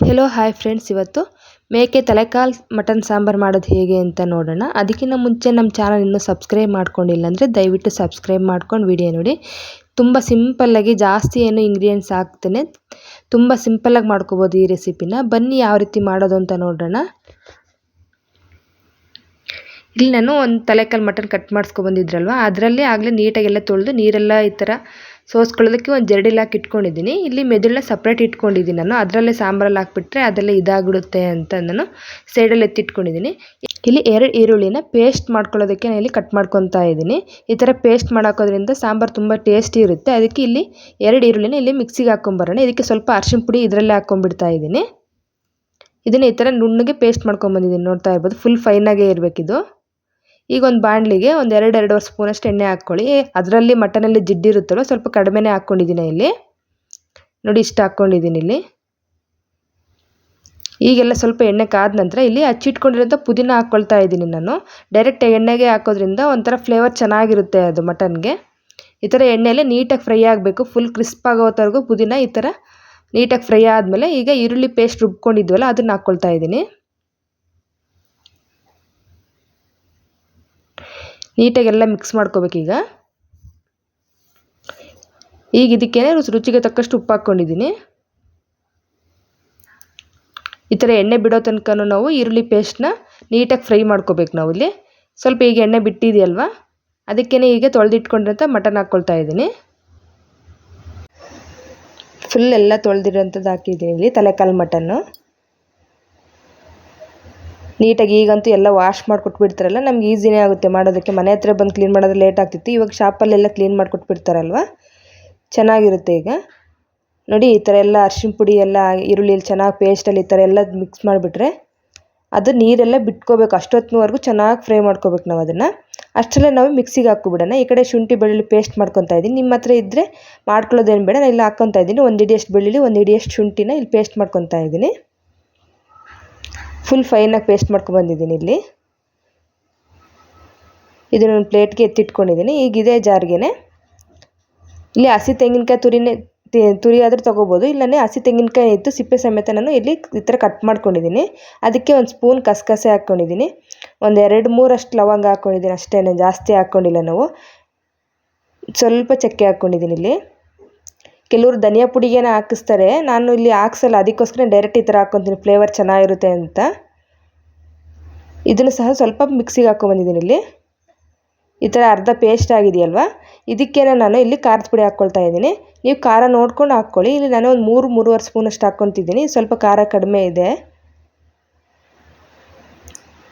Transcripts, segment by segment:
Hello hi friends, ಇವತ್ತು ಮೇಕೆ ತಲೆಕಾಲು mutton sambar ಮಾಡೋದು ಹೇಗೆ ಅಂತ ನೋಡೋಣ. ಅದಕ್ಕಿಂತ ಮುಂಚೆ ನಮ್ಮ ಚಾನಲ್ ಇನ್ನೂ ಸಬ್ಸ್ಕ್ರೈಬ್ ಮಾಡ್ಕೊಂಡಿಲ್ಲ ಅಂದರೆ ದಯವಿಟ್ಟು ಸಬ್ಸ್ಕ್ರೈಬ್ ಮಾಡ್ಕೊಂಡು ವಿಡಿಯೋ ನೋಡಿ. ತುಂಬ ಸಿಂಪಲ್ಲಾಗಿ ಜಾಸ್ತಿ ಏನು ಇಂಗ್ರೀಡಿಯೆಂಟ್ಸ್ ಹಾಕ್ತೇನೆ, ತುಂಬ ಸಿಂಪಲ್ಲಾಗಿ ಮಾಡ್ಕೋಬೋದು ಈ ರೆಸಿಪಿನ. ಬನ್ನಿ ಯಾವ ರೀತಿ ಮಾಡೋದು ಅಂತ ನೋಡೋಣ. ಇಲ್ಲಿ ನಾನು ಒಂದು ತಲೆಕಾಲು ಮಟನ್ ಕಟ್ ಮಾಡಿಸ್ಕೊಬಂದಿದ್ರಲ್ವ, ಅದರಲ್ಲಿ ಆಗಲೇ ನೀಟಾಗೆಲ್ಲ ತೊಳೆದು ನೀರೆಲ್ಲ ಈ ಥರ ಸೋಸ್ಕೊಳ್ಳೋದಕ್ಕೆ ಒಂದು ಜರಡಿಲಿ ಹಾಕಿ ಇಟ್ಕೊಂಡಿದ್ದೀನಿ. ಇಲ್ಲಿ ಮೆದುಳನ್ನ ಸಪ್ರೇಟ್ ಇಟ್ಕೊಂಡಿದ್ದೀನಿ ನಾನು, ಅದರಲ್ಲೇ ಸಾಂಬಾರಲ್ಲಿ ಹಾಕ್ಬಿಟ್ರೆ ಅದೆಲ್ಲ ಇದಾಗ್ಬಿಡುತ್ತೆ ಅಂತ ನಾನು ಸೈಡಲ್ಲಿ ಎತ್ತಿಟ್ಕೊಂಡಿದ್ದೀನಿ. ಇಲ್ಲಿ 2 ಈರುಳ್ಳಿನ ಪೇಸ್ಟ್ ಮಾಡ್ಕೊಳ್ಳೋದಕ್ಕೆ ನಾನು ಇಲ್ಲಿ ಕಟ್ ಮಾಡ್ಕೊತಾ ಇದ್ದೀನಿ. ಈ ಥರ ಪೇಸ್ಟ್ ಮಾಡಾಕೋದ್ರಿಂದ ಸಾಂಬಾರು ತುಂಬ ಟೇಸ್ಟಿ ಇರುತ್ತೆ. ಅದಕ್ಕೆ ಇಲ್ಲಿ 2 ಈರುಳ್ಳಿನ ಇಲ್ಲಿ ಮಿಕ್ಸಿಗೆ ಹಾಕ್ಕೊಂಬರೋಣ. ಇದಕ್ಕೆ ಸ್ವಲ್ಪ ಅರಿಶಿನ ಪುಡಿ ಇದರಲ್ಲೇ ಹಾಕ್ಕೊಂಡ್ಬಿಡ್ತಾ ಇದ್ದೀನಿ. ಇದನ್ನು ಈ ಥರ ನುಣ್ಣಗೆ ಪೇಸ್ಟ್ ಮಾಡ್ಕೊಂಬಂದಿದ್ದೀನಿ, ನೋಡ್ತಾ ಇರ್ಬೋದು. ಫುಲ್ ಫೈನಾಗೇ ಇರಬೇಕಿದು. ಈಗ ಒಂದು ಬಾಣಲಿಗೆ ಒಂದು 2-2.5 ಸ್ಪೂನಷ್ಟು ಎಣ್ಣೆ ಹಾಕ್ಕೊಳ್ಳಿ. ಅದರಲ್ಲಿ ಮಟನಲ್ಲಿ ಜಿಡ್ಡಿರುತ್ತಲ್ಲ, ಸ್ವಲ್ಪ ಕಡಿಮೆನೇ ಹಾಕ್ಕೊಂಡಿದ್ದೀನಿ ಇಲ್ಲಿ. ನೋಡಿ, ಇಷ್ಟು ಹಾಕ್ಕೊಂಡಿದ್ದೀನಿ ಇಲ್ಲಿ. ಈಗೆಲ್ಲ ಸ್ವಲ್ಪ ಎಣ್ಣೆ ಕಾದ ನಂತರ ಇಲ್ಲಿ ಹಚ್ಚಿಟ್ಕೊಂಡಿರೋಂಥ ಪುದೀನ ಹಾಕ್ಕೊಳ್ತಾ ಇದ್ದೀನಿ ನಾನು. ಡೈರೆಕ್ಟ್ ಎಣ್ಣೆಗೆ ಹಾಕೋದ್ರಿಂದ ಒಂಥರ ಫ್ಲೇವರ್ ಚೆನ್ನಾಗಿರುತ್ತೆ ಅದು ಮಟನ್ಗೆ. ಈ ಥರ ಎಣ್ಣೆಯಲ್ಲೇ ನೀಟಾಗಿ ಫ್ರೈ ಆಗಬೇಕು, ಫುಲ್ ಕ್ರಿಸ್ಪ್ ಆಗೋವರೆಗೂ ಪುದೀನ ಈ ಥರ ನೀಟಾಗಿ ಫ್ರೈ ಆದಮೇಲೆ ಈಗ ಈರುಳ್ಳಿ ಪೇಸ್ಟ್ ರುಬ್ಕೊಂಡಿದ್ವಲ್ಲ ಅದನ್ನು ಹಾಕ್ಕೊಳ್ತಾ ಇದ್ದೀನಿ. ನೀಟಾಗೆಲ್ಲ ಮಿಕ್ಸ್ ಮಾಡ್ಕೋಬೇಕೀಗ. ಈಗ ಇದಕ್ಕೇನೆ ರುಚಿಗೆ ತಕ್ಕಷ್ಟು ಉಪ್ಪು ಹಾಕ್ಕೊಂಡಿದ್ದೀನಿ. ಈ ಥರ ಎಣ್ಣೆ ಬಿಡೋ ತನಕ ನಾವು ಈರುಳ್ಳಿ ಪೇಸ್ಟ್ನ ನೀಟಾಗಿ ಫ್ರೈ ಮಾಡ್ಕೋಬೇಕು ನಾವು ಇಲ್ಲಿ. ಸ್ವಲ್ಪ ಈಗ ಎಣ್ಣೆ ಬಿಟ್ಟಿದೆಯಲ್ವ, ಅದಕ್ಕೇ ಈಗ ತೊಳೆದಿಟ್ಕೊಂಡಿರೋಂಥ ಮಟನ್ ಹಾಕ್ಕೊಳ್ತಾ ಇದ್ದೀನಿ. ಫುಲ್ ಎಲ್ಲ ತೊಳೆದಿರೋಂಥದ್ದು ಹಾಕಿದ್ದೀನಿ ಇಲ್ಲಿ ತಲೆಕಾಲು ಮಟನ್ನು. ನೀಟಾಗಿ ಈಗಂತೂ ಎಲ್ಲ ವಾಶ್ ಮಾಡಿಕೊಟ್ಬಿಡ್ತಾರಲ್ಲ, ನಮ್ಗೆ ಈಸಿನೇ ಆಗುತ್ತೆ ಮಾಡೋದಕ್ಕೆ. ಮನೆ ಹತ್ರ ಬಂದು ಕ್ಲೀನ್ ಮಾಡೋದು ಲೇಟ್ ಆಗ್ತಿತ್ತು, ಇವಾಗ ಶಾಪಲ್ಲೆಲ್ಲ ಕ್ಲೀನ್ ಮಾಡಿಕೊಟ್ಬಿಡ್ತಾರಲ್ವ, ಚೆನ್ನಾಗಿರುತ್ತೆ. ಈಗ ನೋಡಿ, ಈ ಥರ ಎಲ್ಲ ಅರಿಶಿನ ಪುಡಿ ಎಲ್ಲ ಈರುಳ್ಳಿಯಲ್ಲಿ ಚೆನ್ನಾಗಿ ಪೇಸ್ಟಲ್ಲಿ ಈ ಥರ ಎಲ್ಲ ಮಿಕ್ಸ್ ಮಾಡಿಬಿಟ್ರೆ ಅದು ನೀರೆಲ್ಲ ಬಿಟ್ಕೋಬೇಕು. ಅಷ್ಟೊತ್ತಿನವರೆಗೂ ಚೆನ್ನಾಗಿ ಫ್ರೈ ಮಾಡ್ಕೋಬೇಕು ನಾವು ಅದನ್ನು. ಅಷ್ಟರಲ್ಲೇ ನಾವು ಮಿಕ್ಸಿಗೆ ಹಾಕ್ಕೊಬಿಡೋಣ. ಈ ಕಡೆ ಶುಂಠಿ ಬೆಳ್ಳುಳ್ಳಿ ಪೇಸ್ಟ್ ಮಾಡ್ಕೊತಾ ಇದ್ದೀನಿ. ನಿಮ್ಮ ಹತ್ರ ಇದ್ದರೆ ಮಾಡ್ಕೊಳ್ಳೋದೇನು ಬೇಡ, ನಾನು ಇಲ್ಲಿ ಹಾಕ್ಕೊತಾ ಇದ್ದೀನಿ. 1 ಹಿಡಿಯಷ್ಟು ಬೆಳ್ಳುಳ್ಳಿ, 1 ಹಿಡಿಯಷ್ಟು ಶುಂಠಿನ ಇಲ್ಲಿ ಪೇಸ್ಟ್ ಮಾಡ್ಕೊತಾ ಇದ್ದೀನಿ. ಫುಲ್ ಫೈನಾಗಿ ಪೇಸ್ಟ್ ಮಾಡ್ಕೊಬಂದಿದ್ದೀನಿ ಇಲ್ಲಿ. ಇದನ್ನು ಒಂದು ಪ್ಲೇಟ್ಗೆ ಎತ್ತಿಟ್ಕೊಂಡಿದ್ದೀನಿ. ಈಗ ಇದೇ ಜಾರ್ಗೆ ಇಲ್ಲಿ ಹಸಿ ತೆಂಗಿನಕಾಯಿ ತುರಿ ಆದರೂ ತೊಗೋಬೋದು, ಇಲ್ಲನೇ ಹಸಿ ತೆಂಗಿನಕಾಯಿ ಇತ್ತು ಸಿಪ್ಪೆ ಸಮೇತ ನಾನು ಇಲ್ಲಿ ಈ ಥರ ಕಟ್ ಮಾಡ್ಕೊಂಡಿದ್ದೀನಿ. ಅದಕ್ಕೆ ಒಂದು ಸ್ಪೂನ್ ಕಸಕಸೆ ಹಾಕ್ಕೊಂಡಿದ್ದೀನಿ, ಒಂದು 2-3 ಅಷ್ಟು ಲವಂಗ ಹಾಕ್ಕೊಂಡಿದ್ದೀನಿ ಅಷ್ಟೇ, ಜಾಸ್ತಿ ಹಾಕ್ಕೊಂಡಿಲ್ಲ ನಾವು. ಸ್ವಲ್ಪ ಚಕ್ಕೆ ಹಾಕ್ಕೊಂಡಿದ್ದೀನಿ ಇಲ್ಲಿ. ಕೆಲವರು ಧನಿಯಾ ಪುಡಿಗೇನ ಹಾಕಿಸ್ತಾರೆ, ನಾನು ಇಲ್ಲಿ ಹಾಕ್ಸಲ್ಲ, ಅದಕ್ಕೋಸ್ಕರ ಡೈರೆಕ್ಟ್ ಈ ಥರ ಹಾಕ್ಕೊತೀನಿ, ಫ್ಲೇವರ್ ಚೆನ್ನಾಗಿರುತ್ತೆ ಅಂತ. ಇದನ್ನು ಸಹ ಸ್ವಲ್ಪ ಮಿಕ್ಸಿಗೆ ಹಾಕ್ಕೊಂಬಂದಿದ್ದೀನಿ ಇಲ್ಲಿ. ಈ ಥರ ಅರ್ಧ ಪೇಸ್ಟ್ ಆಗಿದೆಯಲ್ವ, ಇದಕ್ಕೇನೆ ನಾನು ಇಲ್ಲಿ ಖಾರದ ಪುಡಿ ಹಾಕ್ಕೊಳ್ತಾ ಇದ್ದೀನಿ. ನೀವು ಖಾರ ನೋಡ್ಕೊಂಡು ಹಾಕ್ಕೊಳ್ಳಿ. ಇಲ್ಲಿ ನಾನು ಒಂದು 3-3.5 ಸ್ಪೂನಷ್ಟು ಹಾಕ್ಕೊತಿದ್ದೀನಿ, ಸ್ವಲ್ಪ ಖಾರ ಕಡಿಮೆ ಇದೆ.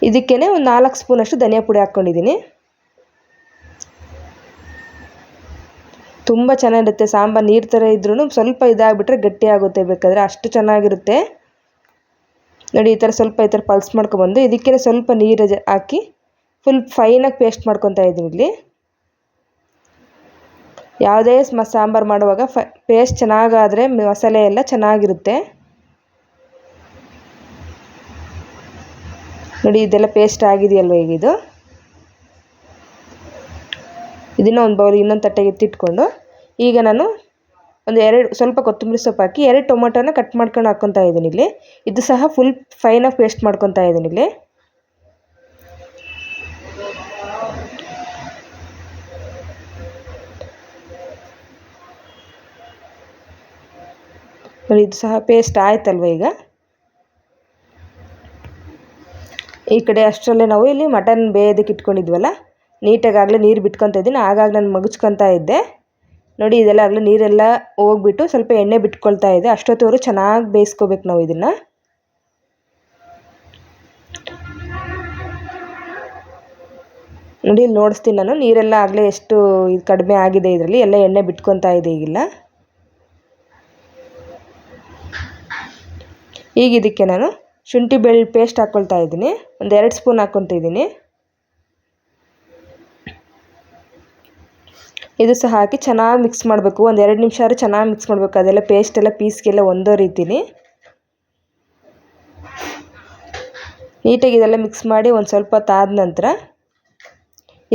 ಇದಕ್ಕೇನೆ ಒಂದು 4 ಸ್ಪೂನಷ್ಟು ಧನಿಯಾ ಪುಡಿ ಹಾಕ್ಕೊಂಡಿದ್ದೀನಿ. ತುಂಬ ಚೆನ್ನಾಗಿರುತ್ತೆ ಸಾಂಬಾರು. ನೀರು ಥರ ಇದ್ರೂ ಸ್ವಲ್ಪ ಇದಾಗಿಬಿಟ್ರೆ ಗಟ್ಟಿ ಆಗುತ್ತೆ, ಬೇಕಾದರೆ ಅಷ್ಟು ಚೆನ್ನಾಗಿರುತ್ತೆ. ನೋಡಿ, ಈ ಥರ ಸ್ವಲ್ಪ ಈ ಥರ ಪಲ್ಸ್ ಮಾಡ್ಕೊಬಂದು ಇದಕ್ಕೇ ಸ್ವಲ್ಪ ನೀರು ಹಾಕಿ ಫುಲ್ ಫೈನಾಗಿ ಪೇಸ್ಟ್ ಮಾಡ್ಕೊತಾ ಇದ್ದೀನಿ ಇಲ್ಲಿ. ಯಾವುದೇ ಸಾಂಬಾರು ಮಾಡುವಾಗ ಪೇಸ್ಟ್ ಚೆನ್ನಾಗಾದರೆ ಮಸಾಲೆ ಎಲ್ಲ ಚೆನ್ನಾಗಿರುತ್ತೆ. ನೋಡಿ, ಇದೆಲ್ಲ ಪೇಸ್ಟ್ ಆಗಿದೆಯಲ್ವ ಈಗ ಇದು. ಇದನ್ನು ಒಂದು ಬೌಲ್ ಇನ್ನೊಂದು ತಟ್ಟೆಗೆ ಎತ್ತಿಟ್ಕೊಂಡು ಈಗ ನಾನು ಒಂದು 2 ಸ್ವಲ್ಪ ಕೊತ್ತಂಬರಿ ಸೊಪ್ಪು ಹಾಕಿ 2 ಟೊಮೊಟೊನ ಕಟ್ ಮಾಡ್ಕೊಂಡು ಹಾಕ್ಕೊತಾ ಇದ್ದೀನಿ ಇಲ್ಲಿ. ಇದು ಸಹ ಫುಲ್ ಫೈನಾಗಿ ಪೇಸ್ಟ್ ಮಾಡ್ಕೊತಾ ಇದ್ದೀನಿ ಇಲ್ಲಿ. ನೋಡಿ, ಇದು ಸಹ ಪೇಸ್ಟ್ ಆಯ್ತಲ್ವ ಈಗ. ಈ ಕಡೆ ಅಷ್ಟರಲ್ಲೇ ನಾವು ಇಲ್ಲಿ ಮಟನ್ ಬೇಯೋದಕ್ಕೆ ಇಟ್ಕೊಂಡಿದ್ವಲ್ಲ, ನೀಟಾಗಾಗಲೇ ನೀರು ಬಿಟ್ಕೊತಾ ಇದ್ದೀನಿ. ಆಗಾಗ ನಾನು ಮಗುಚ್ಕೊತಾ ಇದ್ದೆ. ನೋಡಿ, ಇದೆಲ್ಲ ಆಗಲೇ ನೀರೆಲ್ಲ ಹೋಗ್ಬಿಟ್ಟು ಸ್ವಲ್ಪ ಎಣ್ಣೆ ಬಿಟ್ಕೊಳ್ತಾ ಇದೆ. ಅಷ್ಟೊತ್ತವರೆಗೂ ಚೆನ್ನಾಗಿ ಬೇಯಿಸ್ಕೋಬೇಕು ನಾವು ಇದನ್ನು. ನೋಡಿ, ಇಲ್ಲಿ ನೋಡಿಸ್ತೀನಿ ನಾನು, ನೀರೆಲ್ಲ ಆಗಲೇ ಎಷ್ಟು ಕಡಿಮೆ ಆಗಿದೆ, ಇದರಲ್ಲಿ ಎಲ್ಲ ಎಣ್ಣೆ ಬಿಟ್ಕೊತಾ ಇದೆ ಈಗಿಲ್ಲ. ಈಗ ಇದಕ್ಕೆ ನಾನು ಶುಂಠಿ ಬೆಳ್ಳುಳ್ಳಿ ಪೇಸ್ಟ್ ಹಾಕ್ಕೊಳ್ತಾ ಇದ್ದೀನಿ, ಒಂದು 2 ಸ್ಪೂನ್ ಹಾಕ್ಕೊತಿದ್ದೀನಿ. ಇದು ಸಹ ಹಾಕಿ ಚೆನ್ನಾಗಿ ಮಿಕ್ಸ್ ಮಾಡಬೇಕು. ಒಂದು 2 ನಿಮಿಷ ಆದರೂ ಚೆನ್ನಾಗಿ ಮಿಕ್ಸ್ ಮಾಡಬೇಕು. ಅದೆಲ್ಲ ಪೇಸ್ಟೆಲ್ಲ ಪೀಸ್ಗೆಲ್ಲ ಒಂದೋ ರೀತಿನಿ ನೀಟಾಗಿ ಇದೆಲ್ಲ ಮಿಕ್ಸ್ ಮಾಡಿ ಒಂದು ಸ್ವಲ್ಪ ಹೊತ್ತಾದ ನಂತರ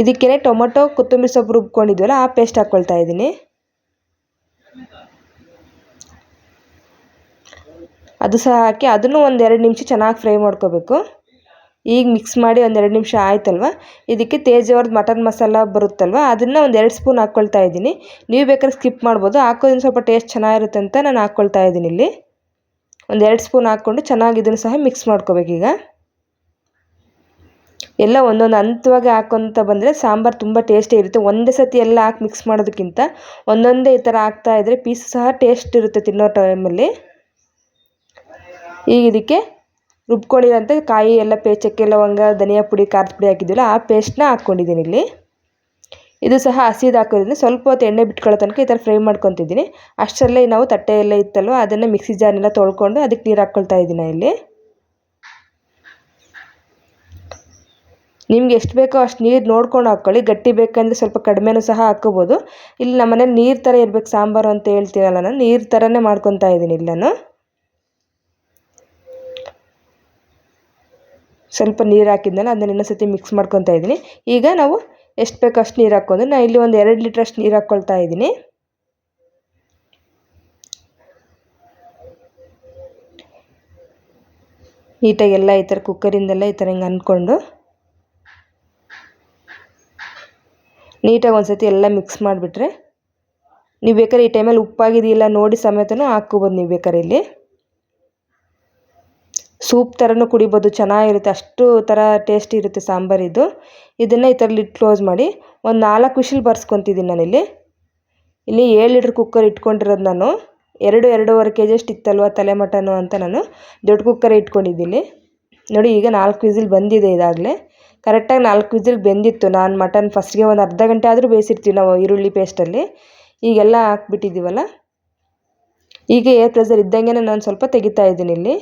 ಇದಕ್ಕೇ ಟೊಮೊಟೊ ಕೊತ್ತಂಬರಿ ಸೊಪ್ಪು ರುಬ್ಕೊಂಡಿದ್ವಲ್ಲ ಆ ಪೇಸ್ಟ್ ಹಾಕ್ಕೊಳ್ತಾ ಇದ್ದೀನಿ. ಅದು ಸಹ ಹಾಕಿ ಅದನ್ನು ಒಂದು 2 ನಿಮಿಷ ಚೆನ್ನಾಗಿ ಫ್ರೈ ಮಾಡ್ಕೋಬೇಕು. ಈಗ ಮಿಕ್ಸ್ ಮಾಡಿ ಒಂದು 2 ನಿಮಿಷ ಆಯ್ತಲ್ವ, ಇದಕ್ಕೆ ತೇಜವ್ರದ್ದು ಮಟನ್ ಮಸಾಲ ಬರುತ್ತಲ್ವ, ಅದನ್ನು ಒಂದು 2 ಸ್ಪೂನ್ ಹಾಕ್ಕೊಳ್ತಾ ಇದ್ದೀನಿ. ನೀವು ಬೇಕಾದ್ರೆ ಸ್ಕಿಪ್ ಮಾಡ್ಬೋದು, ಹಾಕೋದ್ರಿಂದ ಸ್ವಲ್ಪ ಟೇಸ್ಟ್ ಚೆನ್ನಾಗಿರುತ್ತೆ ಅಂತ ನಾನು ಹಾಕ್ಕೊಳ್ತಾ ಇದ್ದೀನಿ. ಇಲ್ಲಿ ಒಂದು 2 ಸ್ಪೂನ್ ಹಾಕ್ಕೊಂಡು ಚೆನ್ನಾಗಿ ಇದನ್ನು ಸಹ ಮಿಕ್ಸ್ ಮಾಡ್ಕೋಬೇಕೀಗ. ಎಲ್ಲ ಒಂದೊಂದು ಹಂತವಾಗಿ ಹಾಕ್ಕೊತ ಬಂದರೆ ಸಾಂಬಾರು ತುಂಬ ಟೇಸ್ಟಿ ಇರುತ್ತೆ. ಒಂದೇ ಸತಿ ಎಲ್ಲ ಹಾಕಿ ಮಿಕ್ಸ್ ಮಾಡೋದಕ್ಕಿಂತ ಒಂದೊಂದೇ ಈ ಥರ ಹಾಕ್ತಾಯಿದ್ರೆ ಪೀಸ್ ಸಹ ಟೇಸ್ಟ್ ಇರುತ್ತೆ ತಿನ್ನೋ ಟೈಮಲ್ಲಿ. ಈಗ ಇದಕ್ಕೆ ರುಬ್ಕೊಂಡಿರೋಂಥ ಕಾಯಿ ಎಲ್ಲ ಚಕ್ಕೆ ಲವಂಗ ಧನಿಯಾ ಪುಡಿ ಖಾರದ ಪುಡಿ ಹಾಕಿದ್ವಲ್ಲ ಆ ಪೇಸ್ಟ್ನ ಹಾಕ್ಕೊಂಡಿದ್ದೀನಿ ಇಲ್ಲಿ. ಇದು ಸಹ ಹಸಿದು ಹಾಕೋದ್ರಿಂದ ಸ್ವಲ್ಪ ಹೊತ್ತು ಎಣ್ಣೆ ಬಿಟ್ಕೊಳ್ಳೋ ತನಕ ಈ ಥರ ಫ್ರೈ ಮಾಡ್ಕೊತಿದ್ದೀನಿ. ಅಷ್ಟರಲ್ಲೇ ನಾವು ತಟ್ಟೆ ಎಲ್ಲ ಇತ್ತಲ್ವ ಅದನ್ನು ಮಿಕ್ಸಿ ಜಾರ್ನೆಲ್ಲ ತೊಳ್ಕೊಂಡು ಅದಕ್ಕೆ ನೀರು ಹಾಕ್ಕೊಳ್ತಾ ಇದ್ದೀನಿ ಇಲ್ಲಿ. ನಿಮ್ಗೆ ಎಷ್ಟು ಬೇಕೋ ಅಷ್ಟು ನೀರು ನೋಡ್ಕೊಂಡು ಹಾಕ್ಕೊಳ್ಳಿ. ಗಟ್ಟಿ ಬೇಕಂದರೆ ಸ್ವಲ್ಪ ಕಡಿಮೆನೂ ಸಹ ಹಾಕ್ಕೋಬೋದು. ಇಲ್ಲಿ ನಮ್ಮ ಮನೇಲಿ ನೀರು ಥರ ಇರಬೇಕು ಸಾಂಬಾರು ಅಂತ ಹೇಳ್ತೀನಲ್ಲ, ನಾನು ನೀರು ಥರನೇ ಮಾಡ್ಕೊತಾ ಇದ್ದೀನಿ ಇಲ್ಲಿ ನಾನು. ಸ್ವಲ್ಪ ನೀರು ಹಾಕಿದ್ಮೇಲೆ ಅದನ್ನ ಇನ್ನೊಂದು ಸತಿ ಮಿಕ್ಸ್ ಮಾಡ್ಕೊತಾ ಇದ್ದೀನಿ. ಈಗ ನಾವು ಎಷ್ಟು ಬೇಕೋ ಅಷ್ಟು ನೀರು ಹಾಕ್ಕೊಂಡು ನಾನು ಇಲ್ಲಿ ಒಂದು 2 ಲೀಟ್ರಷ್ಟು ನೀರು ಹಾಕ್ಕೊಳ್ತಾ ಇದ್ದೀನಿ. ನೀಟಾಗಿ ಎಲ್ಲ ಈ ಥರ ಕುಕ್ಕರಿಂದೆಲ್ಲ ಈ ಥರ ಹಿಂಗೆ ಅಂದ್ಕೊಂಡು ನೀಟಾಗಿ ಒಂದು ಸತಿ ಎಲ್ಲ ಮಿಕ್ಸ್ ಮಾಡಿಬಿಟ್ರೆ, ನೀವು ಬೇಕಾದ್ರೆ ಈ ಟೈಮಲ್ಲಿ ಉಪ್ಪಾಗಿದೆಯಿಲ್ಲ ನೋಡಿ ಸಮೇತನೂ ಹಾಕ್ಕೋಬೋದು. ನೀವು ಬೇಕಾದ್ರೆ ಇಲ್ಲಿ ಸೂಪ್ ಥರನೂ ಕುಡಿಬೋದು, ಚೆನ್ನಾಗಿರುತ್ತೆ. ಅಷ್ಟು ಥರ ಟೇಸ್ಟಿ ಇರುತ್ತೆ ಸಾಂಬಾರಿದು. ಇದನ್ನು ಈ ಥರ ಲಿಡ್ ಕ್ಲೋಸ್ ಮಾಡಿ ಒಂದು 4 ವಿಷಲ್ ಬರ್ಸ್ಕೊತಿದ್ದೀನಿ ನಾನಿಲ್ಲಿ. 7 ಲೀಟ್ರ್ ಕುಕ್ಕರ್ ಇಟ್ಕೊಂಡಿರೋದು ನಾನು. 2-2.5 kg ಅಷ್ಟು ಇತ್ತಲ್ವ ತಲೆ ಮಟನು ಅಂತ ನಾನು ದೊಡ್ಡ ಕುಕ್ಕರ್ ಇಟ್ಕೊಂಡಿದ್ದೀನಿ. ನೋಡಿ ಈಗ 4 ವಿಸಿಲ್ ಬಂದಿದೆ. ಇದಾಗಲೇ ಕರೆಕ್ಟಾಗಿ 4 ವಿಸಿಲ್ ಬೆಂದಿತ್ತು. ನಾನು ಮಟನ್ ಫಸ್ಟ್ಗೆ ಒಂದು ಅರ್ಧ ಗಂಟೆ ಆದರೂ ಬೇಯಿಸಿರ್ತೀವಿ ನಾವು ಈರುಳ್ಳಿ ಪೇಸ್ಟಲ್ಲಿ. ಈಗೆಲ್ಲ ಹಾಕ್ಬಿಟ್ಟಿದ್ದೀವಲ್ಲ, ಈಗ ಏರ್ ಪ್ರೆಷರ್ ಇದ್ದಂಗೆ ನಾನು ಸ್ವಲ್ಪ ತೆಗಿತಾ ಇದ್ದೀನಿ ಇಲ್ಲಿ.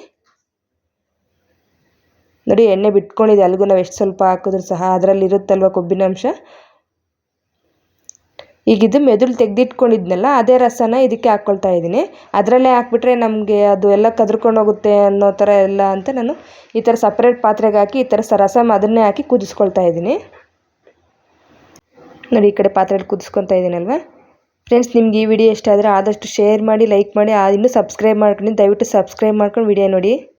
ನೋಡಿ ಎಣ್ಣೆ ಬಿಟ್ಕೊಂಡಿದೆ ಅಲ್ಲಿಗೂ, ನಾವು ಎಷ್ಟು ಸ್ವಲ್ಪ ಹಾಕಿದ್ರು ಸಹ ಅದರಲ್ಲಿ ಇರುತ್ತಲ್ವ ಕೊಬ್ಬಿನಾಂಶ. ಈಗ ಇದು ಮೆದುಳು ತೆಗೆದಿಟ್ಕೊಂಡಿದ್ನಲ್ಲ ಅದೇ ರಸನ ಇದಕ್ಕೆ ಹಾಕ್ಕೊಳ್ತಾ ಇದ್ದೀನಿ. ಅದರಲ್ಲೇ ಹಾಕ್ಬಿಟ್ರೆ ನಮಗೆ ಅದು ಎಲ್ಲ ಕದ್ರಕೊಂಡು ಹೋಗುತ್ತೆ ಅನ್ನೋ ಥರ ಎಲ್ಲ ಅಂತ ನಾನು ಈ ಥರ ಸಪ್ರೇಟ್ ಪಾತ್ರೆಗೆ ಹಾಕಿ ಈ ಥರ ರಸಮ್ ಅದನ್ನೇ ಹಾಕಿ ಕುದಿಸ್ಕೊಳ್ತಾ ಇದ್ದೀನಿ. ನೋಡಿ ಈ ಕಡೆ ಪಾತ್ರೆಯಲ್ಲಿ ಕುದಿಸ್ಕೊತಾ ಇದ್ದೀನಲ್ವ. ಫ್ರೆಂಡ್ಸ್, ನಿಮ್ಗೆ ಈ ವಿಡಿಯೋ ಇಷ್ಟ ಆದರೆ ಆದಷ್ಟು ಶೇರ್ ಮಾಡಿ, ಲೈಕ್ ಮಾಡಿ. ಇನ್ನೂ ಸಬ್ಸ್ಕ್ರೈಬ್ ಮಾಡ್ಕೊಂಡು ದಯವಿಟ್ಟು ಸಬ್ಸ್ಕ್ರೈಬ್ ಮಾಡ್ಕೊಂಡು ವಿಡಿಯೋ ನೋಡಿ.